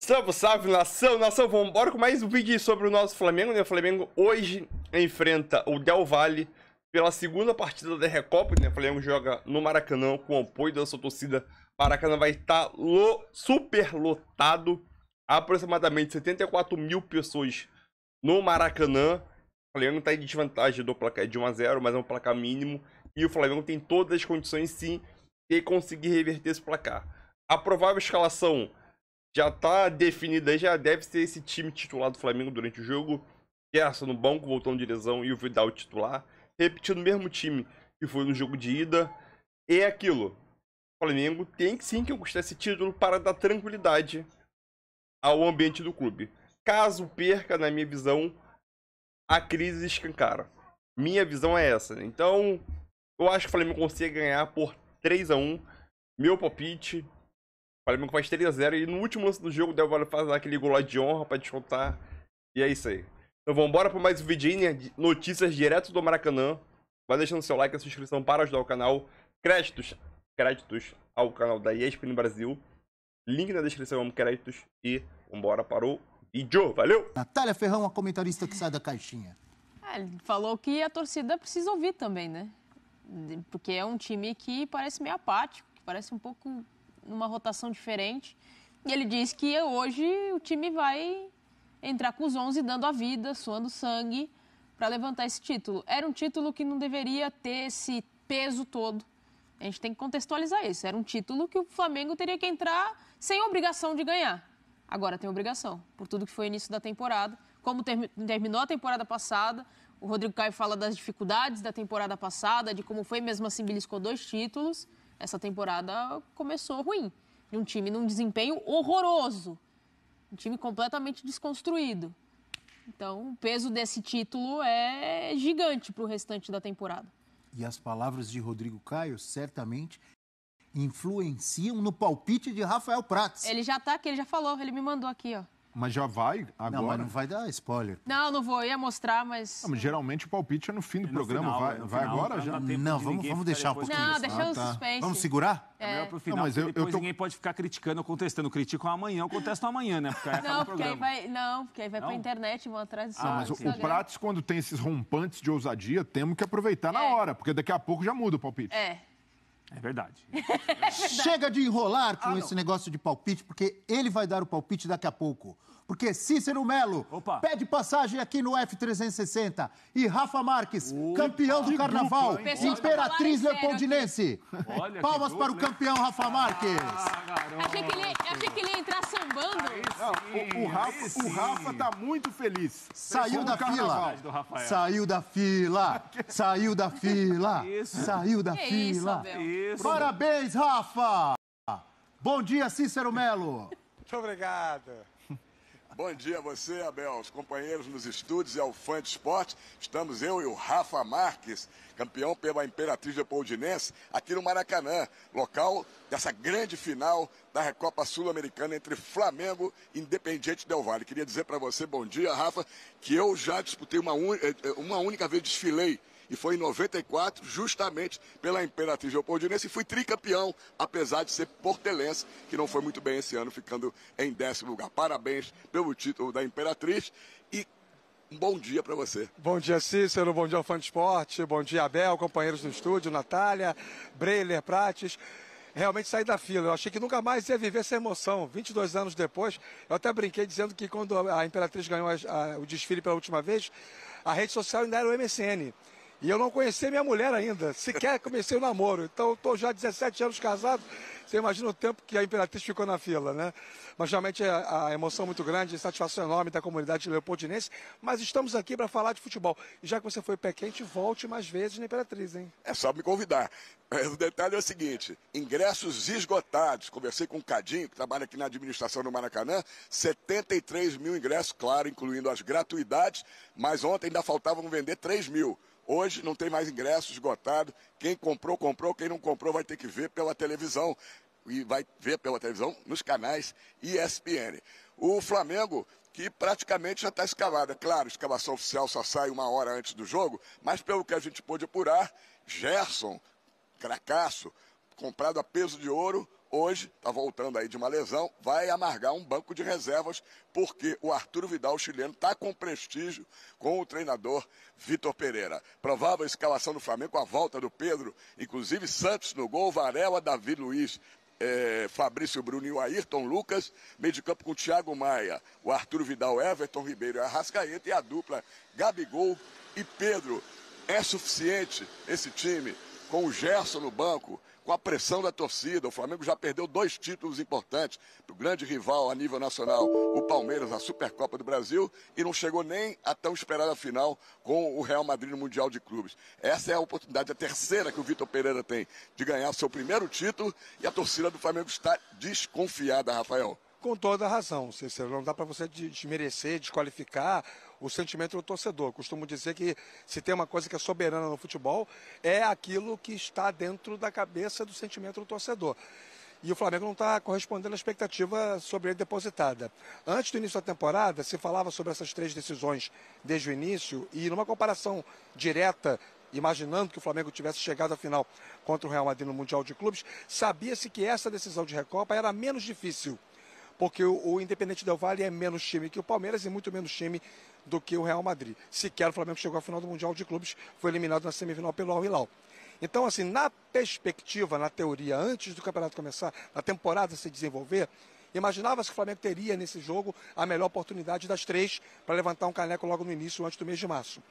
Salve, salve, nação, nação, vamos embora com mais um vídeo sobre o nosso Flamengo, né? O Flamengo hoje enfrenta o Del Valle pela segunda partida da Recopa, né? O Flamengo joga no Maracanã com o apoio da sua torcida. O Maracanã vai estar super lotado, aproximadamente 74 mil pessoas no Maracanã. O Flamengo está em desvantagem do placar de 1 a 0, mas é um placar mínimo. E o Flamengo tem todas as condições, sim, de conseguir reverter esse placar. A provável escalação já tá definida, já deve ser esse time titular do Flamengo durante o jogo. Gerson no banco, voltando de lesão, e o Vidal titular. Repetindo o mesmo time que foi no jogo de ida. E é aquilo. O Flamengo tem sim que conquistar esse título para dar tranquilidade ao ambiente do clube. Caso perca, na minha visão, a crise escancara. Minha visão é essa, né? Então, eu acho que o Flamengo consegue ganhar por 3 a 1. Meu palpite: o Flamengo faz 3 a 0 e no último lance do jogo o Del Valle faz aquele gol de honra pra descontar. E é isso aí. Então vamos embora para mais um vídeo, né? Notícias direto do Maracanã. Vai deixando seu like e a sua inscrição para ajudar o canal. Créditos ao canal da ESPN Brasil. Link na descrição, amo créditos. E vambora para o vídeo. Valeu! Natália Ferrão, a comentarista que sai da caixinha. Ele falou que a torcida precisa ouvir também, né? Porque é um time que parece meio apático, que parece um pouco numa rotação diferente. E ele diz que hoje o time vai entrar com os 11 dando a vida, suando sangue, para levantar esse título. Era um título que não deveria ter esse peso todo. A gente tem que contextualizar isso. Era um título que o Flamengo teria que entrar sem obrigação de ganhar. Agora tem obrigação, por tudo que foi o início da temporada. Como terminou a temporada passada, o Rodrigo Caio fala das dificuldades da temporada passada, de como foi mesmo assim beliscou 2 títulos. Essa temporada começou ruim. De um time num desempenho horroroso. Um time completamente desconstruído. Então, o peso desse título é gigante para o restante da temporada. E as palavras de Rodrigo Caio certamente influenciam no palpite de Rafael Prats. Ele já tá aqui, ele já falou, ele me mandou aqui, ó. Mas já vai agora? Não, mas não vai dar spoiler. Não vou, eu ia mostrar, mas... Não, mas geralmente o palpite é no fim do programa. Final, vai agora já? Não, vamos deixar um pouquinho. Não, deixa o suspense. Vamos segurar? É melhor pro final, Não, mas depois ninguém pode ficar criticando ou contestando. Criticam amanhã, eu contesto amanhã, né? Porque aí acaba o programa. Porque aí vai pra internet e vão atrás do Mas Instagram. o Prats, quando tem esses rompantes de ousadia, temos que aproveitar na hora, porque daqui a pouco já muda o palpite. É verdade. Chega de enrolar com esse negócio de palpite, porque ele vai dar o palpite daqui a pouco. Porque Cícero Melo pede passagem aqui no F360. E Rafa Marques, campeão do Carnaval, Imperatriz Leopoldinense. Palmas para o campeão Rafa Marques. Achei que ele ia entrar sambando. O Rafa tá muito feliz. Saiu da fila. Saiu da fila. Saiu da fila. Saiu da fila. Parabéns, Rafa. Bom dia, Cícero Melo. Muito obrigado. Bom dia a você, Abel, os companheiros nos estúdios e ao Fã de Esporte. Estamos eu e o Rafa Marques, campeão pela Imperatriz Leopoldinense, aqui no Maracanã, local dessa grande final da Recopa Sul-Americana entre Flamengo e Independiente Del Valle. Queria dizer para você, bom dia, Rafa, que eu já disputei uma única vez, desfilei, e foi em 94, justamente pela Imperatriz Leopoldinense, e fui tricampeão, apesar de ser portelense, que não foi muito bem esse ano, ficando em 10º lugar. Parabéns pelo título da Imperatriz e um bom dia para você. Bom dia, Cícero, bom dia ao Fã de Esporte, bom dia, Abel, companheiros do estúdio, Natália, Breiler, Prates. Realmente saí da fila. Eu achei que nunca mais ia viver essa emoção. 22 anos depois, eu até brinquei dizendo que quando a Imperatriz ganhou o desfile pela última vez, a rede social ainda era o MSN. E eu não conhecia minha mulher ainda, sequer comecei o namoro. Então, eu estou já há 17 anos casado, você imagina o tempo que a Imperatriz ficou na fila, né? Mas realmente a emoção muito grande, a satisfação enorme da comunidade leopoldinense. Mas estamos aqui para falar de futebol. E já que você foi pé quente, volte mais vezes na Imperatriz, hein? É só me convidar. O detalhe é o seguinte, ingressos esgotados. Conversei com o Cadinho, que trabalha aqui na administração do Maracanã, 73 mil ingressos, claro, incluindo as gratuidades, mas ontem ainda faltavam vender 3 mil. Hoje não tem mais ingressos esgotados. Quem comprou, comprou. Quem não comprou vai ter que ver pela televisão. E vai ver pela televisão nos canais ESPN. O Flamengo, que praticamente já está escalado. É claro, a escalação oficial só sai 1 hora antes do jogo, mas pelo que a gente pôde apurar, Gerson, cracaço, comprado a peso de ouro, hoje, está voltando aí de uma lesão, vai amargar um banco de reservas, porque o Arturo Vidal, o chileno, está com prestígio com o treinador Vitor Pereira. Provável escalação do Flamengo com a volta do Pedro, inclusive Santos no gol, Varela, Davi Luiz, Fabrício Bruno e o Ayrton Lucas, meio de campo com o Thiago Maia, o Arturo Vidal, Everton Ribeiro e Arrascaeta, e a dupla Gabigol e Pedro. É suficiente esse time, com o Gerson no banco, com a pressão da torcida? O Flamengo já perdeu 2 títulos importantes para o grande rival a nível nacional, o Palmeiras, na Supercopa do Brasil, e não chegou nem a tão esperada final com o Real Madrid no Mundial de Clubes. Essa é a oportunidade, a terceira que o Vitor Pereira tem de ganhar seu primeiro título, e a torcida do Flamengo está desconfiada, Rafael. Com toda a razão, Cícero. Não dá para você desmerecer, desqualificar o sentimento do torcedor. Costumo dizer que se tem uma coisa que é soberana no futebol, é aquilo que está dentro da cabeça do sentimento do torcedor. E o Flamengo não está correspondendo à expectativa sobre ele depositada. Antes do início da temporada, se falava sobre essas 3 decisões desde o início, e numa comparação direta, imaginando que o Flamengo tivesse chegado à final contra o Real Madrid no Mundial de Clubes, sabia-se que essa decisão de Recopa era menos difícil, porque o Independente Del Valle é menos time que o Palmeiras e muito menos time do que o Real Madrid. Sequer o Flamengo chegou à final do Mundial de Clubes, foi eliminado na semifinal pelo Al Hilal. Então, assim, na perspectiva, na teoria, antes do campeonato começar, a temporada se desenvolver, imaginava-se que o Flamengo teria nesse jogo a melhor oportunidade das 3 para levantar um caneco logo no início, antes do mês de março.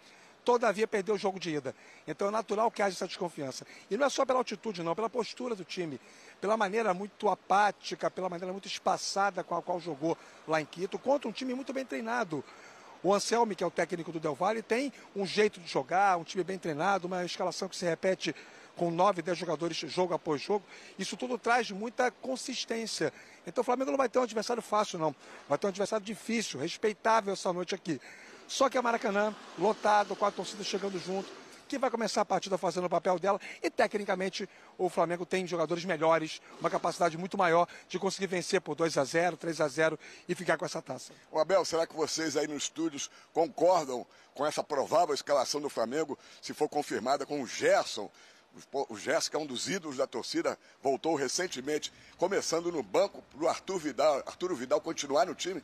Todavia, perdeu o jogo de ida. Então é natural que haja essa desconfiança. E não é só pela altitude, não, pela postura do time, pela maneira muito apática, pela maneira muito espaçada com a qual jogou lá em Quito, contra um time muito bem treinado. O Anselmi, que é o técnico do Del Valle, tem um jeito de jogar, um time bem treinado, uma escalação que se repete com 9, 10 jogadores jogo após jogo. Isso tudo traz muita consistência. Então o Flamengo não vai ter um adversário fácil, não. Vai ter um adversário difícil, respeitável essa noite aqui. Só que a Maracanã, lotado, com a torcida chegando junto, que vai começar a partida fazendo o papel dela. E, tecnicamente, o Flamengo tem jogadores melhores, uma capacidade muito maior de conseguir vencer por 2-0, 3-0 e ficar com essa taça. O Abel, será que vocês aí nos estúdios concordam com essa provável escalação do Flamengo, se for confirmada com o Gerson? O Gerson, que é um dos ídolos da torcida, voltou recentemente, começando no banco, para o Arturo Vidal continuar no time?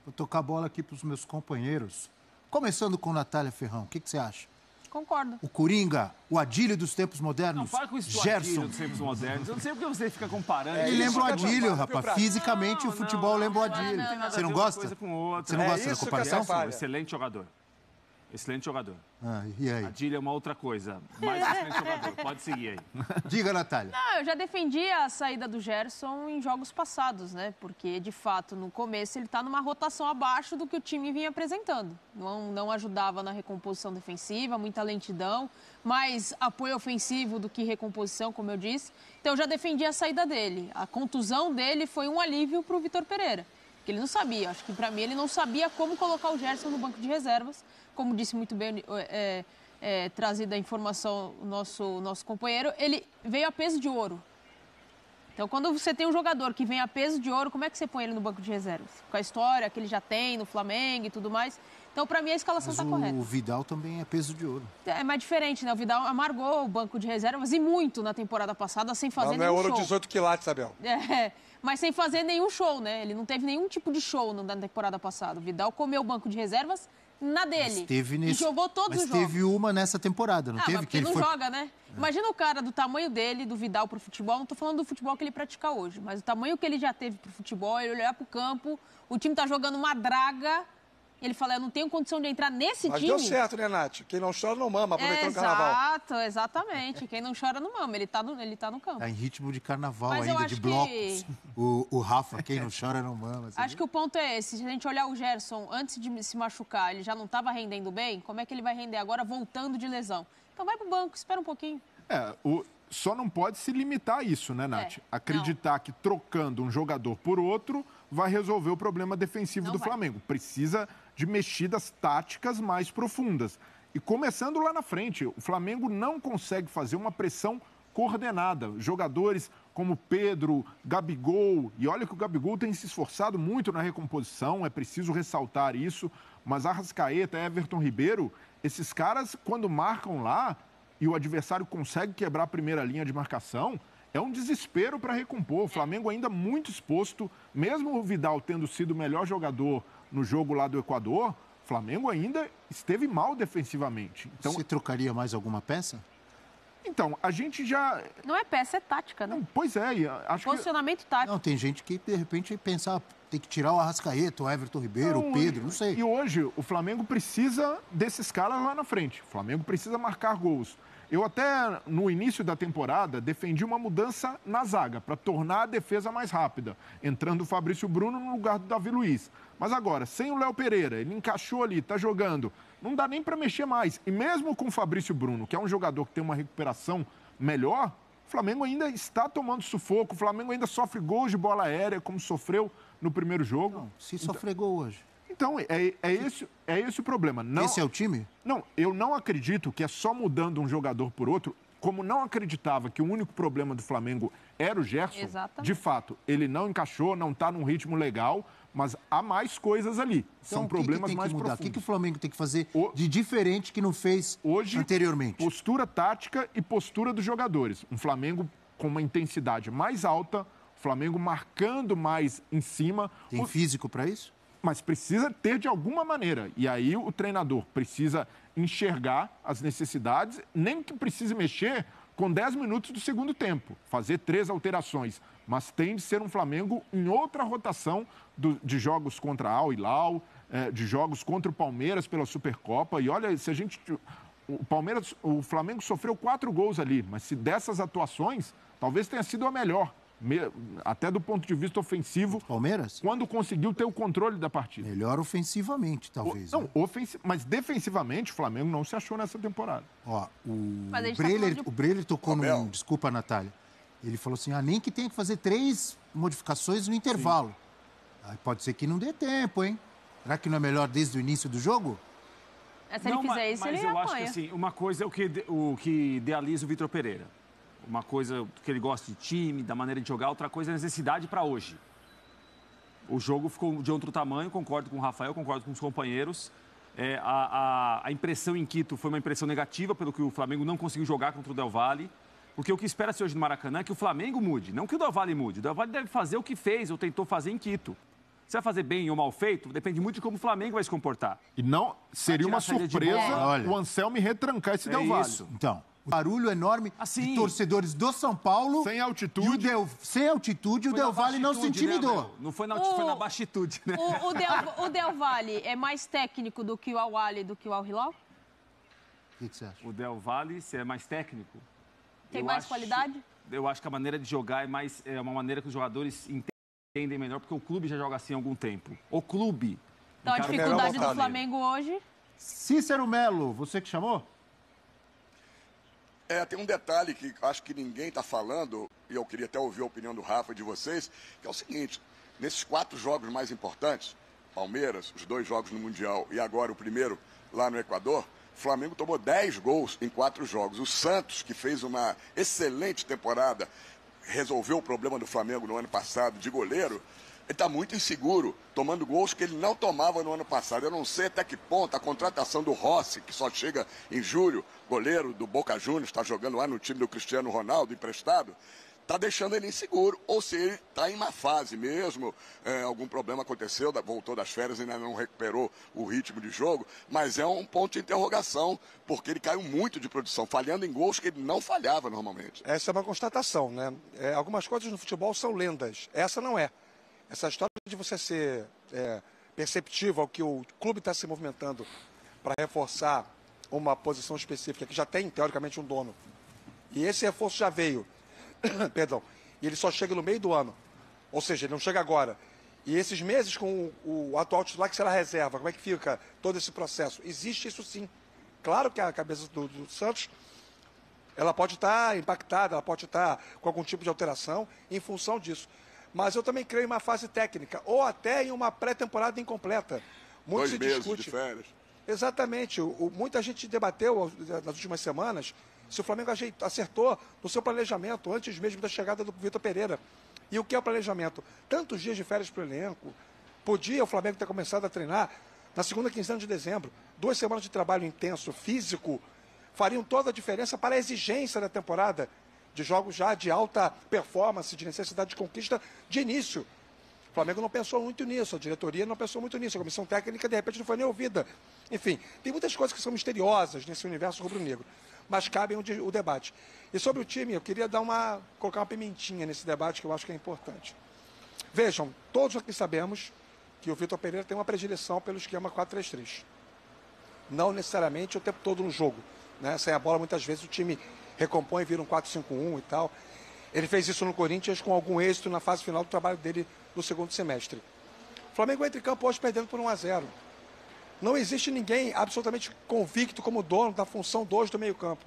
Vou tocar a bola aqui para os meus companheiros. Começando com Natália Ferrão, o que você acha? Concordo. O Coringa, o Adílio dos tempos modernos, Não, para com isso do Gerson. Adílio dos tempos modernos. Eu não sei porque você fica comparando. Ele lembra o Adílio, rapaz. Fisicamente, o futebol lembra o Adílio. Não tem nada Você não a ver uma gosta? coisa com outra. Você não gosta da isso que comparação? atrapalha. Excelente jogador. Excelente jogador. E aí? Adílio é uma outra coisa. Mais excelente jogador. Pode seguir aí. Diga, Natália. Não, eu já defendi a saída do Gerson em jogos passados, né? Porque, de fato, no começo ele está numa rotação abaixo do que o time vinha apresentando. Não ajudava na recomposição defensiva, muita lentidão, mais apoio ofensivo do que recomposição, como eu disse. Então, eu já defendi a saída dele. A contusão dele foi um alívio para o Vitor Pereira, que ele não sabia. Acho que, para mim, ele não sabia como colocar o Gerson no banco de reservas. Como disse muito bem, trazida a informação o nosso companheiro, ele veio a peso de ouro. Então, quando você tem um jogador que vem a peso de ouro, como é que você põe ele no banco de reservas? Com a história que ele já tem no Flamengo e tudo mais. Então, para mim, a escalação está correta. O Vidal também é peso de ouro. É mais diferente, né? O Vidal amargou o banco de reservas e muito na temporada passada, sem fazer nenhum show. Não é ouro 18 quilates, Abel. Mas sem fazer nenhum show, né? Ele não teve nenhum tipo de show na temporada passada. O Vidal comeu o banco de reservas na dele. E jogou todos os jogos. Mas teve uma nessa temporada, não teve? Mas porque ele não joga, né? Imagina o cara do tamanho dele, do Vidal pro futebol. Não tô falando do futebol que ele pratica hoje, mas o tamanho que ele já teve pro futebol, ele olhar pro campo, o time tá jogando uma draga. Ele fala, eu não tenho condição de entrar nesse time. Mas deu certo, né, Nath? Quem não chora não mama, aproveitando o carnaval. Exatamente. Quem não chora não mama. Ele tá no campo. Tá em ritmo de carnaval Mas ainda, de blocos. O Rafa, quem não chora não mama. Acho que o ponto é esse. Se a gente olhar o Gerson, antes de se machucar, ele já não estava rendendo bem, como é que ele vai render agora voltando de lesão? Então vai pro banco, espera um pouquinho. Só não pode se limitar a isso, né, Nath? Acreditar que trocando um jogador por outro vai resolver o problema defensivo do Flamengo. Precisa de mexidas táticas mais profundas. E começando lá na frente, o Flamengo não consegue fazer uma pressão coordenada. Jogadores como Pedro, Gabigol, e olha que o Gabigol tem se esforçado muito na recomposição, é preciso ressaltar isso, mas Arrascaeta, Everton Ribeiro, esses caras, quando marcam lá e o adversário consegue quebrar a primeira linha de marcação, é um desespero para recompor. O Flamengo ainda muito exposto, mesmo o Vidal tendo sido o melhor jogador no jogo lá do Equador, o Flamengo ainda esteve mal defensivamente. Então, você trocaria mais alguma peça? Então, a gente já... Não é peça, é tática, né? Não, pois é, acho Posicionamento tático. Não, tem gente que, de repente, pensa, tem que tirar o Arrascaeta, o Everton Ribeiro, o Pedro, não sei. E hoje, o Flamengo precisa desses caras lá na frente. O Flamengo precisa marcar gols. Eu até, no início da temporada, defendi uma mudança na zaga, para tornar a defesa mais rápida, entrando o Fabrício Bruno no lugar do Davi Luiz. Mas agora, sem o Léo Pereira, ele encaixou ali, tá jogando, não dá nem para mexer mais. E mesmo com o Fabrício Bruno, que é um jogador que tem uma recuperação melhor, o Flamengo ainda está tomando sufoco, o Flamengo ainda sofre gols de bola aérea, como sofreu no primeiro jogo. Não, se sofrer gol hoje. Então, é esse o problema. Não, esse é o time? Não, eu não acredito que é só mudando um jogador por outro. Como não acreditava que o único problema do Flamengo era o Gerson, exatamente. De fato, ele não encaixou, não está num ritmo legal, mas há mais coisas ali. Então, são problemas que mais mudar? profundos. O que o Flamengo tem que fazer de diferente que não fez hoje, anteriormente? Postura tática e postura dos jogadores. Um Flamengo com uma intensidade mais alta, o Flamengo marcando mais em cima. Tem físico para isso? Mas precisa ter de alguma maneira. E aí o treinador precisa enxergar as necessidades, nem que precise mexer com 10 minutos do segundo tempo, fazer 3 alterações. Mas tem de ser um Flamengo em outra rotação de jogos contra Al Hilal, de jogos contra o Palmeiras pela Supercopa. E olha, se a gente... O Flamengo sofreu 4 gols ali, mas se dessas atuações, talvez tenha sido a melhor. Até do ponto de vista ofensivo. Palmeiras? Quando conseguiu ter o controle da partida. Melhor ofensivamente, talvez. Não, mas defensivamente o Flamengo não se achou nessa temporada. Ó, o Breler tocou num... Desculpa, Natália. Ele falou assim, nem que tenha que fazer 3 modificações no intervalo. Aí pode ser que não dê tempo, hein? Será que não é melhor desde o início do jogo? Se ele fizer isso, ele eu acho que assim, uma coisa é o que idealiza o Vitor Pereira. Uma coisa que ele gosta de time, da maneira de jogar, outra coisa é a necessidade para hoje. O jogo ficou de outro tamanho, concordo com o Rafael, concordo com os companheiros. A impressão em Quito foi uma impressão negativa, pelo que o Flamengo não conseguiu jogar contra o Del Valle. Porque o que espera-se hoje no Maracanã é que o Flamengo mude, não que o Del Valle mude. O Del Valle deve fazer o que fez ou tentou fazer em Quito. Se vai fazer bem ou mal feito, depende muito de como o Flamengo vai se comportar. E não seria uma surpresa o Anselmi retrancar esse Del Valle. Isso. Então... O barulho enorme de torcedores do São Paulo. Sem altitude. Sem altitude, o Del Valle não se intimidou. Né, não foi na altitude, foi na baixitude. Né? O Del Valle é mais técnico do que o Al Ahly, do que o Al Hilal? O que você acha? O Del Valle, se é mais técnico. Tem mais qualidade? Eu acho que a maneira de jogar é uma maneira que os jogadores entendem melhor, porque o clube já joga assim há algum tempo. O clube. Então a dificuldade do Flamengo hoje... Cícero Melo, você que chamou? Tem um detalhe que acho que ninguém está falando, e eu queria até ouvir a opinião do Rafa e de vocês, que é o seguinte, nesses 4 jogos mais importantes, Palmeiras, os 2 jogos no Mundial e agora o primeiro lá no Equador, o Flamengo tomou 10 gols em 4 jogos. O Santos, que fez uma excelente temporada, resolveu o problema do Flamengo no ano passado de goleiro, ele está muito inseguro, tomando gols que ele não tomava no ano passado. Eu não sei até que ponto a contratação do Rossi, que só chega em julho, goleiro do Boca Juniors, está jogando lá no time do Cristiano Ronaldo, emprestado, está deixando ele inseguro. Ou se ele está em má fase mesmo, algum problema aconteceu, voltou das férias e ainda não recuperou o ritmo de jogo, mas é um ponto de interrogação, porque ele caiu muito de produção, falhando em gols que ele não falhava normalmente. Essa é uma constatação, né? Algumas coisas no futebol são lendas, essa não é. Essa história de você ser perceptivo ao que o clube está se movimentando para reforçar uma posição específica que já tem, teoricamente, um dono. E esse reforço já veio, perdão, e ele só chega no meio do ano. Ou seja, ele não chega agora. E esses meses com o atual titular que será reserva, como é que fica todo esse processo? Existe isso sim. Claro que a cabeça do Santos, ela pode estar impactada, ela pode estar com algum tipo de alteração em função disso. Mas eu também creio em uma fase técnica, ou até em uma pré-temporada incompleta. Muito 2 meses de férias. Exatamente. Muita gente debateu nas últimas semanas se o Flamengo acertou no seu planejamento, antes mesmo da chegada do Vitor Pereira. E o que é o planejamento? Tantos dias de férias para o elenco. Podia o Flamengo ter começado a treinar na segunda quinzena de dezembro. 2 semanas de trabalho intenso, físico, fariam toda a diferença para a exigência da temporada, de jogos já de alta performance, de necessidade de conquista de início. O Flamengo não pensou muito nisso, a diretoria não pensou muito nisso, a comissão técnica, de repente, não foi nem ouvida. Enfim, tem muitas coisas que são misteriosas nesse universo rubro-negro, mas cabe o debate. E sobre o time, eu queria colocar uma pimentinha nesse debate que eu acho que é importante. Vejam, todos aqui sabemos que o Vitor Pereira tem uma predileção pelo esquema 4-3-3. Não necessariamente o tempo todo no jogo, né? Sem a bola, muitas vezes o time recompõe e vira um 4-5-1 e tal. Ele fez isso no Corinthians com algum êxito na fase final do trabalho dele no segundo semestre. O Flamengo entra em campo hoje perdendo por 1-0. Não existe ninguém absolutamente convicto como dono da função 2 do meio-campo.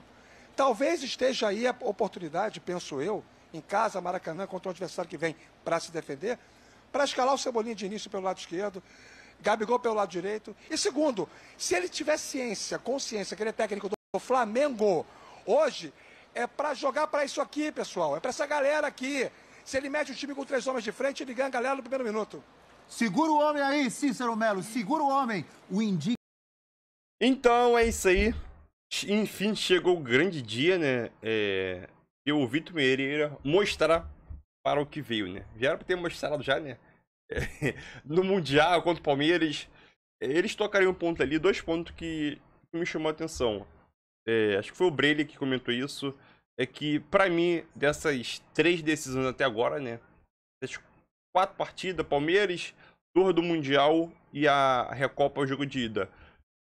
Talvez esteja aí a oportunidade, penso eu, em casa, Maracanã, contra o adversário que vem para se defender, para escalar o Cebolinha de início pelo lado esquerdo, Gabigol pelo lado direito. E segundo, se ele tiver consciência que ele é técnico do Flamengo, hoje é para jogar para isso aqui, pessoal. É para essa galera aqui. Se ele mete o time com 3 homens de frente, ele ganha a galera no primeiro minuto. Segura o homem aí, Cícero Melo. Segura o homem. O Indi... Então é isso aí. Enfim, chegou o grande dia, né? E o Vitor Pereira mostrar para o que veio, né? Já era para ter mostrado já, né? No Mundial contra o Palmeiras, eles tocariam um ponto ali, 2 pontos que me chamou a atenção. Acho que foi o Breile que comentou isso. É que, pra mim, dessas 3 decisões até agora, né? Essas 4 partidas, Palmeiras, Tour do Mundial e a Recopa, o jogo de ida.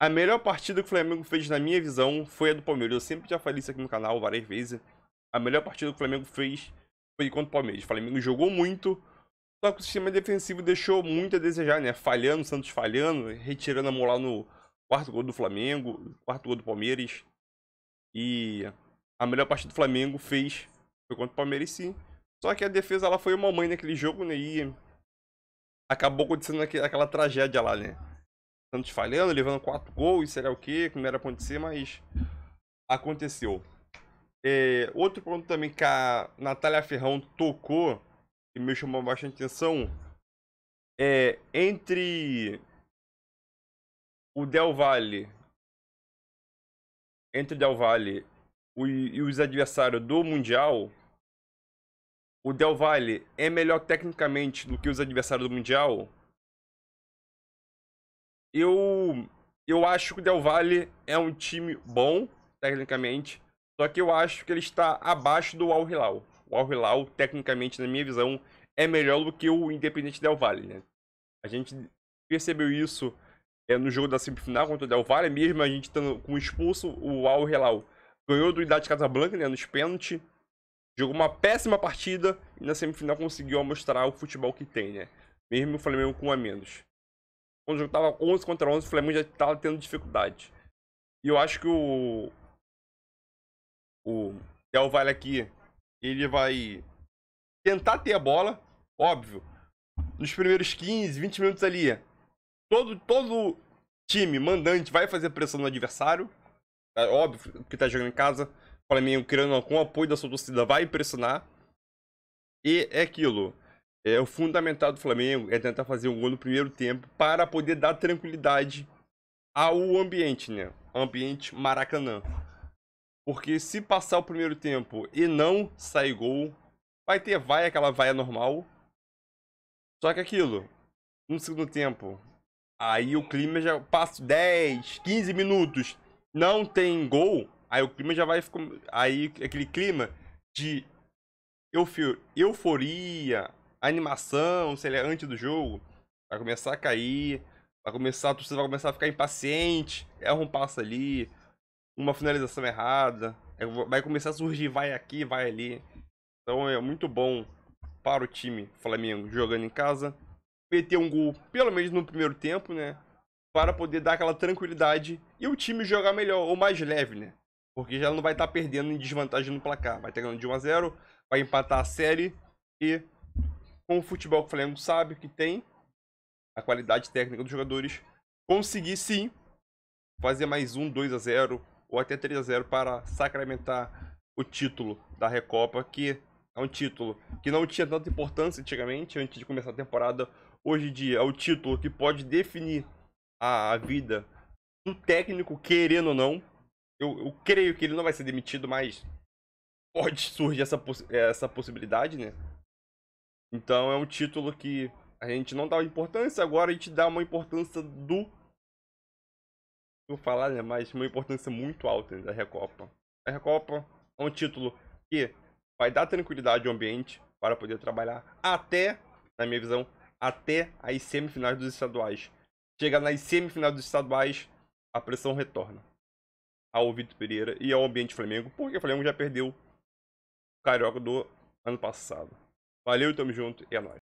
A melhor partida que o Flamengo fez, na minha visão, foi a do Palmeiras. Eu sempre já falei isso aqui no canal várias vezes. A melhor partida que o Flamengo fez foi contra o Palmeiras. O Flamengo jogou muito, só que o sistema defensivo deixou muito a desejar, né? Falhando, Santos falhando, retirando a moral no 4º gol do Flamengo, 4º gol do Palmeiras. E a melhor partida do Flamengo foi contra o Palmeiras, sim. Só que a defesa ela foi uma mãe naquele jogo, né? E acabou acontecendo aquela tragédia lá, né? Santos falhando, levando 4 gols, sei lá o que não era pra acontecer, mas aconteceu. Outro ponto também que a Natália Ferrão tocou, que me chamou bastante atenção, entre o Del Valle e os adversários do Mundial, o Del Valle é melhor tecnicamente do que os adversários do Mundial. Eu acho que o Del Valle é um time bom, tecnicamente, só que eu acho que ele está abaixo do Al Hilal. O Al Hilal, tecnicamente, na minha visão, é melhor do que o Independente Del Valle, né? A gente percebeu isso no jogo da semifinal contra o Del Valle, mesmo a gente estando com expulso, o Al Hilal ganhou do Wydad Casablanca, né, nos pênaltis, jogou uma péssima partida e na semifinal conseguiu mostrar o futebol que tem, né? Mesmo o Flamengo com 1 a menos. Quando o jogo tava 11 contra 11, o Flamengo já estava tendo dificuldade. E eu acho que o Del Valle aqui, ele vai tentar ter a bola, óbvio. Nos primeiros 15, 20 minutos ali, todo time mandante vai fazer pressão no adversário. É óbvio que tá jogando em casa. O Flamengo, querendo com o apoio da sua torcida, vai impressionar. E é aquilo. O fundamental do Flamengo é tentar fazer um gol no primeiro tempo para poder dar tranquilidade ao ambiente, né? Ambiente Maracanã. Porque se passar o primeiro tempo e não sair gol, vai ter aquela vaia normal. Só que aquilo, no segundo tempo, aí o clima já passa 10, 15 minutos, não tem gol, aí o clima já vai ficar... Aí aquele clima de euforia, animação, sei lá, antes do jogo, vai começar a cair, a torcida vai começar a ficar impaciente, erra um passo ali, uma finalização errada, vai começar a surgir vai aqui, vai ali. Então é muito bom para o time Flamengo jogando em casa, meter um gol pelo menos no primeiro tempo, né, para poder dar aquela tranquilidade e o time jogar melhor, ou mais leve, né, porque já não vai estar perdendo em desvantagem no placar, vai estar ganhando de 1 a 0, vai empatar a série e com o futebol que o Flamengo sabe que tem, a qualidade técnica dos jogadores, conseguir sim fazer mais 2 a 0 ou até 3 a 0 para sacramentar o título da Recopa, que é um título que não tinha tanta importância antigamente, antes de começar a temporada. Hoje em dia é o título que pode definir a vida do técnico, querendo ou não. Eu creio que ele não vai ser demitido, mas pode surgir essa possibilidade, né? Então é um título que a gente não dá importância, agora a gente dá uma importância vou falar, né? Mas uma importância muito alta, né, da Recopa. A Recopa é um título que vai dar tranquilidade ao ambiente para poder trabalhar até, na minha visão, até as semifinais dos estaduais. Chega nas semifinais dos estaduais, a pressão retorna ao Vitor Pereira e ao ambiente Flamengo, porque o Flamengo já perdeu o Carioca do ano passado. Valeu, tamo junto e é nóis.